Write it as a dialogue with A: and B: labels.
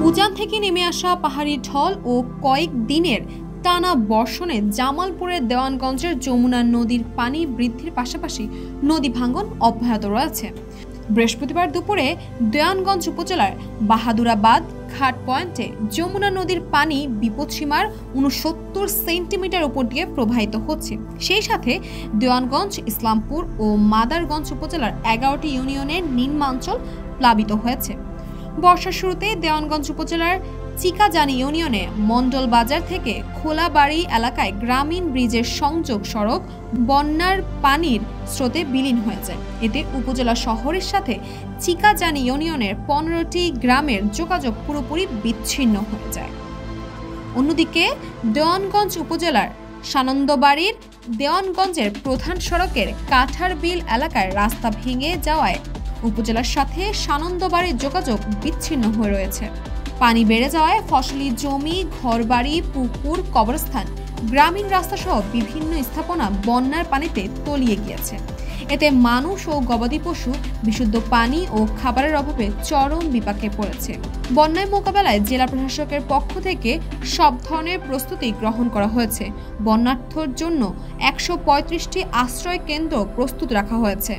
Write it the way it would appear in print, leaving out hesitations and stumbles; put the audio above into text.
A: উজান থেকে নেমে আসা পাহাড়ি ঢল ও কয়েক দিনের টানা বর্ষণে জামালপুরের দেওয়ানগঞ্জের যমুনা নদীর পানি বৃদ্ধির পাশাপাশি নদী ভাঙ্গন অব্যাহত রয়েছে। বৃহস্পতিবার দুপুরে দেওয়ানগঞ্জ উপজেলার বাহাদুরাবাদ ঘাট পয়েন্টে যমুনা নদীর পানি বিপদসীমার ৬৯ সেন্টিমিটার উপর দিয়ে প্রবাহিত হচ্ছে। সেই সাথে দেওয়ানগঞ্জ, ইসলামপুর ও মাদারগঞ্জ উপজেলার ১১টি ইউনিয়নের নিম্নাঞ্চল প্লাবিত হয়েছে। বর্ষার শুরুতে দেওয়ানগঞ্জ উপজেলার চিকাজানি ইউনিয়নে মন্ডল বাজার থেকে খোলাবাড়ি এলাকায় গ্রামীণ ব্রিজের সংযোগ সড়ক বন্যার পানির স্রোতে বিলীন হয়ে যায়। এতে উপজেলা শহরের সাথে চিকাজানি ইউনিয়নের ১৫টি গ্রামের যোগাযোগ পুরোপুরি বিচ্ছিন্ন হয়ে যায়। অন্যদিকে দেওয়ানগঞ্জ উপজেলার সানন্দবাড়ির দেওয়ানগঞ্জের প্রধান সড়কের কাঠারবিল এলাকায় রাস্তা ভেঙে যাওয়ায় উপজেলার সাথে সানন্দবাড়ির যোগাযোগ বিচ্ছিন্ন হয়ে রয়েছে। পানি বেড়ে যাওয়ায় ফসলি জমি, ঘরবাড়ি, পুকুর, কবরস্থান, গ্রামীণ রাস্তা সহ বিভিন্ন স্থাপনা বন্যার পানিতে তলিয়ে গিয়েছে। এতে মানুষ ও গবাদি পশু বিশুদ্ধ পানি ও খাবারের অভাবে চরম বিপাকে পড়েছে। বন্যায় মোকাবেলায় জেলা প্রশাসকের পক্ষ থেকে সব ধরনের প্রস্তুতি গ্রহণ করা হয়েছে। বন্যার্থর জন্য ১৩৫টি আশ্রয় কেন্দ্র প্রস্তুত রাখা হয়েছে।